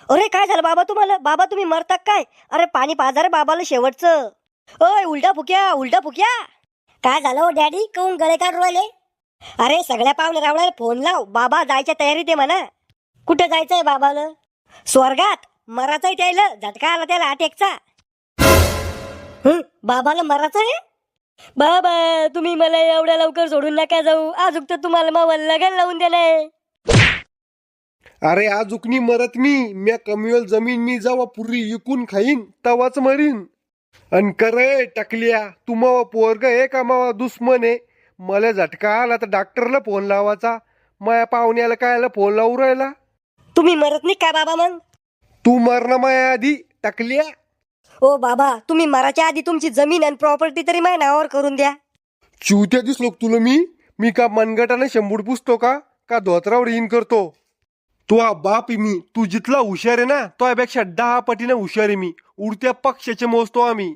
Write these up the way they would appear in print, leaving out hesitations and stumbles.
अरे काय झालं बाबा तुम्हाला? बाबा तुम्ही मरता काय? अरे पाणी पाजा रे बाबाला शेवटचं. ओय उलटा फुक्या उलटा फुक्या. काय झालं हो डॅडी? कोण गळे काढून राहिले? अरे सगळ्या पाहुणे रावळ्याला फोन लाव, बाबा जायच्या तयारीत आहे म्हणा. कुठे जायचंय बाबाला? स्वर्गात. मराचंय त्याला, झटका आला त्याला अटॅकचा. बाबाला मराचंय? बाबा तुम्ही मला एवढ्या लवकर सोडून नका जाऊ, अजून तर तुम्हाला मग लगन लावून दिलंय. अरे आज उकनी मरत मी कमीवेल जमीन मी जावा पुरी इकून खाईन तवाच मरीन. अन करे टकल्या तू मावा पोरग आहे का मावा दुश्मन आहे? मला झटका आला तर डॉक्टरला फोन लावायचा, माया पाहुण्याला कायला फोन लावू राहिला? तुम्ही मरत नाही का बाबा मग? तू मरण माया आधी टकल्या. ओ बाबा तुम्ही मराच्या आधी तुमची जमीन आणि प्रॉपर्टी तरी माझ्या नावावर करून द्या. चिवत्या दिसलो तुला मी का मनगटाने शंभूड पुसतो का धोत्रावर इन करतो? तू हा बाप आहे मी, तू जितला हुशार आहे ना त्यापेक्षा 10 पटीने हुशार आहे मी. उडत्या पक्षाचे मोजतो आम्ही.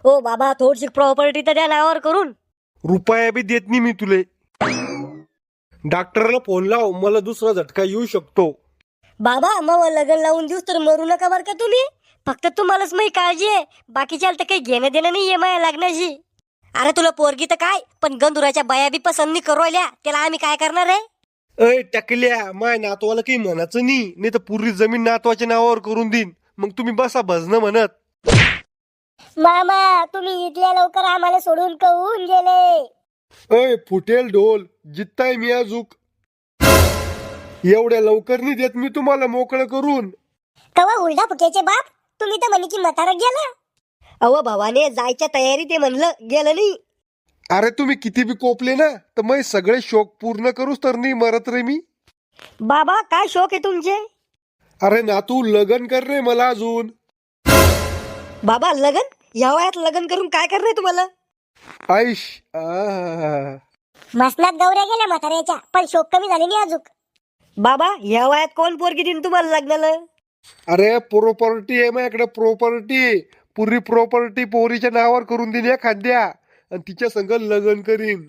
ओ बाबा थोडीशी प्रॉपर्टी तर द्या नावावर करून. रुपया बी देत नाही मी तुले. डॉक्टरला फोन लाव, मला दुसरा झटका येऊ शकतो. बाबा मग लग्न लावून देऊस तर मरू नका बर का तुम्ही. फक्त तुम्हालाच माझी काळजी आहे, बाकीच्याला तर काही घेणं देणं नाहीये माझ्या लग्नाशी. अरे तुला पोरगी तर काय, पण गंधुराच्या बाया बी पसंत नाही करू राहिल्या, त्याला आम्ही काय करणार आहे? अय टकल्या, माय नातवाला काही म्हणायचं नाही तर पुरी जमीन नातवाच्या नावावर करून देईन. मग तुम्ही बसा भजन म्हणत. मामा तुम्ही इथल्या लवकर आम्हाला सोडून कहून गेले. अय फुटेल ढोल, जित्ताय मी अजूक. एवढ्या लवकर नाही देत मी तुम्हाला मोकळं करून. कवा उलटा फुक्याचे बाप, तुम्ही तर म्हणे की म्हातारा गेला. अव भावाने जायच्या तयारीत आहे म्हणलं, गेलं नाही. अरे तुम्ही किती बी कोपले ना तर मग सगळे शोक पूर्ण करूच तर नाही मरत रे मी. बाबा काय शौक आहे तुमचे? अरे नातू लगन कर रे मला अजून. बाबा लगन? या वयात लगन करून काय करणार तुम्हाला? आईश मसनात गौऱ्या गेल्या म्हाताऱ्याच्या, पण शोक कमी झाले नाही अजून. बाबा या वयात कोण पोरगी देईन तुम्हाला लग्नाला? अरे प्रॉपर्टी आहे माझ्याकडे, प्रॉपर्टी. पुरी प्रॉपर्टी पोरीच्या नावावर करून देईन एखाद्या आणि तिच्या संग लग्न करीन.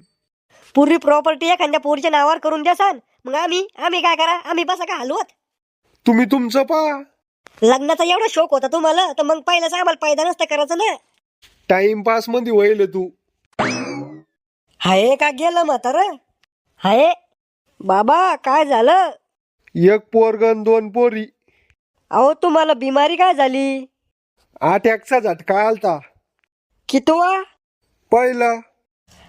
पूर्वी प्रॉपर्टी एखाद्या पोरीच्या नावावर करून द्या सांग, मग आम्ही काय करा? आम्ही बसा का हलवत? तुम्ही तुमचं पा. लग्नाचा एवढा शौक होता तुम्हाला तर मग पहिलाच आम्हाला पैदा नसतं करायचं ना. टाइमपास मध्ये होईल तू. हाय का गेलं म्हातार? हाय बाबा काय झालं? एक पोरगन 2 पोरी. अहो तुम्हाला बिमारी काय झाली? अटॅकचा झटका आलता. कितवा? पहिला.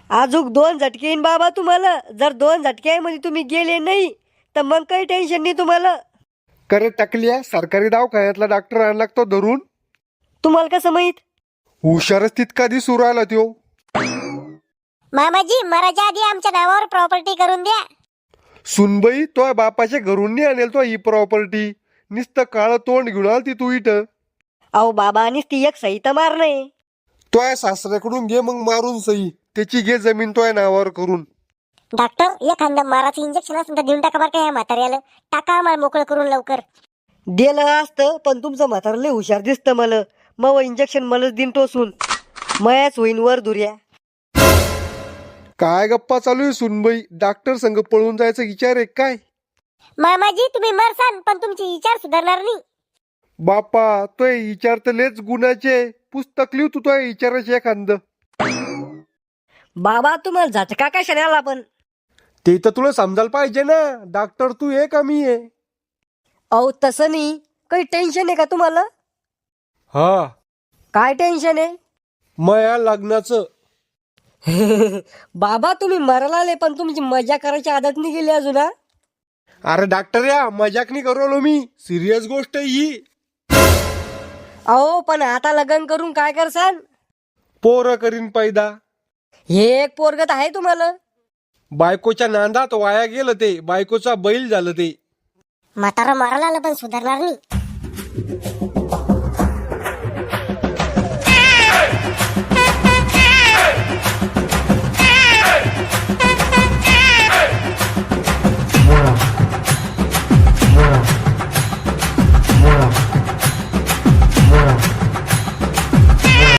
अजून 2 झटके येईन बाबा तुम्हाला. जर 2 झटक्यामध्ये तुम्ही गेले नाही तर मग काही टेन्शन नाही तुम्हाला. करे टकल्या, सरकारी दवाखान्यातला डॉक्टर आणला लागतो धरून. तुम्हाला कसं माहित? हुशारच तितका दिसू राहिला त्यो. मामाजी मराच्या आधी आमच्या नावावर प्रॉपर्टी करून द्या. सुनबाई तो बापाच्या घरून नाही आणेल तो ही प्रॉपर्टी. नुसतं काळ तोंड घेऊन आलती तू इथं. अहो बाबानीच ती एक सही तर मारणे. तो सासऱ्याकडून घे मग मारून सही, त्याची घे जमीन तो नावावर करून. डॉक्टर एखादा माराचं इंजेक्शन असेल तर देऊन टाका बरं का या म्हाताऱ्याला. टाका आम्हाला मोकळं करून लवकर. दिलं असतं पण तुमचं म्हातारं लय हुशार दिसतं मला. मग इंजेक्शन मलाच दिन टोसून मयाच होईन वर दुर्या. काय गप्पा चालू आहे सुनबाई? डॉक्टर संग पळून जायचा विचार आहे काय? मामाजी तुम्ही मरसान पण तुमचे विचार सुधारणार नाही. बापा तो विचार तर लेच गुणाचे. पुस्तक लिहू तू तो विचाराचे एखादं. बाबा तुम्हाला झटका कशाने आला पण? ते तर तुला समजायला पाहिजे ना, डॉक्टर तू आहे का मी आहे? अहो तसं नाही, काही टेन्शन आहे का तुम्हाला? हा. काय टेन्शन आहे? माया लग्नाचं. बाबा तुम्ही मरायला आले पण तुमची मजा करायची आदत नाही गेली अजून. अरे डॉक्टर या मजाक नाही करू मी, सिरियस गोष्ट आहे ही. अहो पण आता लग्न करून काय करसान? पोरं करीन पैदा. हे एक पोरगत आहे तुम्हाला. बायकोच्या नांदात वाया गेलं ते, बायकोचा बैल झालं ते. म्हातारा मारायला आलं पण सुधारणार नाही.